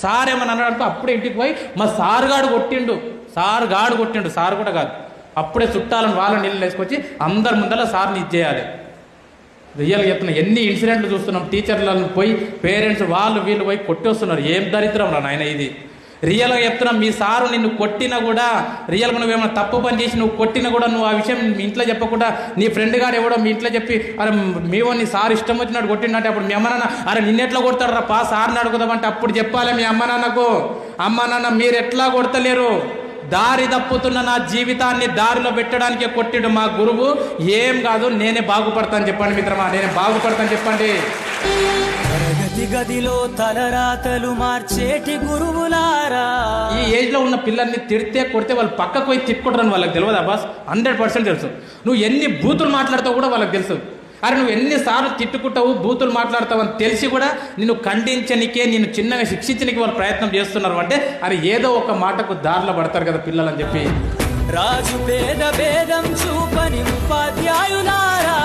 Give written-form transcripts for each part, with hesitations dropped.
Sir ఏమని అన్నాడు అప్పుడే ఇంటికి పోయి మా సార్ గాడు కొట్టిండు సార్ కూడా కాదు, అప్పుడే చుట్టాలను వాళ్ళని నీళ్ళు వేసుకొచ్చి అందరి ముందర సార్ని ఇచ్చేయాలి. రియల్గా చెప్తున్నా, ఎన్ని ఇన్సిడెంట్లు చూస్తున్నాం. టీచర్లను పోయి పేరెంట్స్ వాళ్ళు వీళ్ళు పోయి కొట్టేస్తున్నారు. ఏం దరిద్రం రా నాయన ఇది. రియల్గా చెప్తున్నా, మీ సారు నిన్ను కొట్టినా కూడా, రియల్గా నువ్వేమైనా తప్పు పని చేసి నువ్వు కొట్టినా కూడా నువ్వు ఆ విషయం మీ ఇంట్లో చెప్పకుండా నీ ఫ్రెండ్ గారు ఎవడో మీ ఇంట్లో చెప్పి అరే మీవో నీ సార్ ఇష్టం వచ్చినట్టు కొట్టిందంటే అప్పుడు మీ అమ్మ నాన్న అరే నిన్నెట్లా కొడతాడు రా పా సార్ని అడుగుదామంటే అప్పుడు చెప్పాలి మీ అమ్మ నాన్నకు, అమ్మ నాన్న మీరు ఎట్లా కొడతలేరు, దారి తప్పుతున్న నా జీవితాన్ని దారిలో పెట్టడానికే కొట్టిడు మా గురువు, ఏం కాదు నేనే బాగుపడతాను చెప్పండి మిత్రమా, నేనే బాగుపడతాను చెప్పండి. తరగతి గదిలో తలరాతలు మార్చేటి గురువులారా, ఈ ఏజ్ లో ఉన్న పిల్లల్ని తిడితే కొడితే వాళ్ళు పక్కకు పోయి తిట్టుకుంటారని వాళ్ళకి తెలియదా బాస్? 100% తెలుసు. నువ్వు ఎన్ని బూతులు మాట్లాడతావు కూడా వాళ్ళకి తెలుసు. అరే నువ్వు ఎన్నిసార్లు తిట్టుకుంటావు బూతులు మాట్లాడతావు అని తెలిసి కూడా నిన్ను ఖండించనికే, నిన్ను చిన్నగా శిక్షించడానికి వాళ్ళు ప్రయత్నం చేస్తున్నారు అంటే అరే ఏదో ఒక మాటకు దారిలో పడతారు కదా పిల్లలు అని చెప్పి. రాజు పేద భేదం చూపని ఉపాధ్యాయులారా,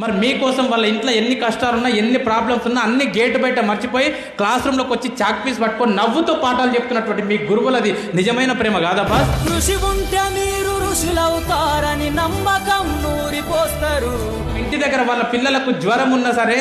మరి మీకోసం వాళ్ళ ఇంట్లో ఎన్ని కష్టాలున్నా ఎన్ని ప్రాబ్లమ్స్ ఉన్నా అన్ని గేటు బయట మర్చిపోయి క్లాస్ రూమ్లోకి వచ్చి చాక్ పీస్ పట్టుకొని నవ్వుతో పాఠాలు చెప్తున్నటువంటి మీ గురువులది నిజమైన ప్రేమ కాదా బాస్? కృషి ఉంటే మీరు ఋషులవుతారని నమ్మకం నూరిపోస్తారు. ఇంటి దగ్గర వాళ్ళ పిల్లలకు జ్వరం ఉన్నా సరే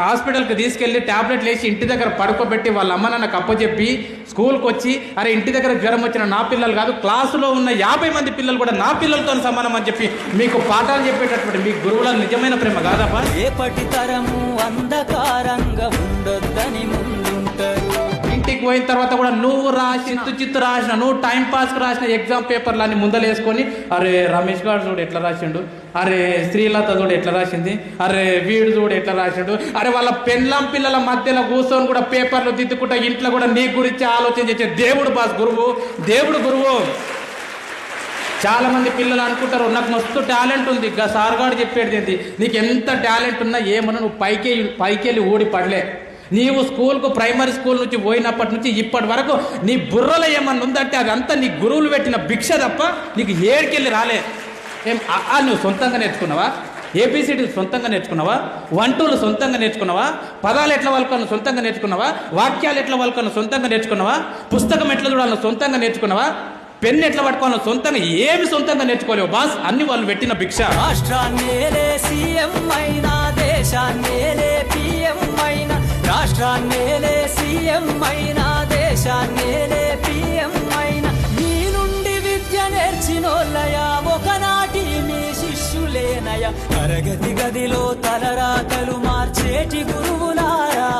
హాస్పిటల్కి తీసుకెళ్లి టాబ్లెట్లు వేసి ఇంటి దగ్గర పడుకోబెట్టి వాళ్ళ అమ్మ నాన్నకు అప్పచెప్పి స్కూల్కి వచ్చి అరే ఇంటి దగ్గర జ్వరం వచ్చిన నా పిల్లలు కాదు క్లాసులో ఉన్న 50 మంది పిల్లలు కూడా నా పిల్లలతో సమానం అని చెప్పి మీకు పాఠాలు చెప్పేటటువంటి మీ గురువుల నిజమైన ప్రేమ కాదప్ప? రేపటి తరము అంధకారంగా ఉండొద్దని ముందుంటారు. ఇంటికి పోయిన తర్వాత కూడా నువ్వు చిత్తు రాసిన, నువ్వు టైం పాస్కి రాసిన ఎగ్జామ్ పేపర్లు అన్ని ముందలేసుకొని అరే రమేష్ గారు చూడు ఎట్లా రాసిండు, అరే శ్రీలత చూడు ఎట్లా రాసింది, అరే వీడు చూడు ఎట్లా రాసిండు, అరే వాళ్ళ పెళ్ళం పిల్లల మధ్యలో కూర్చొని కూడా పేపర్లు దిద్దుకుంటా ఇంట్లో కూడా నీ గురించి ఆలోచన చేసే దేవుడు బాస్ గురువు, దేవుడు గురువు. చాలా మంది పిల్లలు అనుకుంటారు నాకు మస్తు టాలెంట్ ఉంది, సార్ గారు చెప్పేది ఏంటి, నీకు ఎంత టాలెంట్ ఉన్నా ఏమన్నా నువ్వు పైకి వెళ్ళి ఊడి పడలే. నీవు స్కూల్కు ప్రైమరీ స్కూల్ నుంచి పోయినప్పటి నుంచి ఇప్పటి వరకు నీ బుర్రలో ఏమన్నా ఉందంటే అదంతా నీ గురువులు పెట్టిన భిక్ష తప్ప నీకు ఏడికెళ్ళి రాలే. నువ్వు సొంతంగా నేర్చుకున్నావా? ఏబిసిడీలు సొంతంగా నేర్చుకున్నావా? 1 2లు సొంతంగా నేర్చుకున్నావా? పదాలు ఎట్లా వాళ్ళకన్నా సొంతంగా నేర్చుకున్నావా? వాక్యాలు ఎట్లా వాళ్ళకన్నా సొంతంగా నేర్చుకున్నావా? పుస్తకం ఎట్లా చూడాలన్నా సొంతంగా నేర్చుకున్నావా? పెన్ను ఎట్లా పట్టుకోవాలో సొంతంగా ఏమి సొంతంగా నేర్చుకోలేవు బాస్, అన్ని వాళ్ళు పెట్టిన భిక్ష. రాష్ట్రాన్నేలే సీఎం అయినా, దేశాన్నేలే పిఎం అయినా, రాష్ట్రాన్నేలే సీఎం అయినా, దేశాన్నేలే పిఎం అయినా, మీ నుండి విద్య నేర్చినోళ్ళయా ఒకనాటి మీ శిష్యులేనయా. తరగతి గదిలో తలరాతలు మార్చేటి గురువులారా,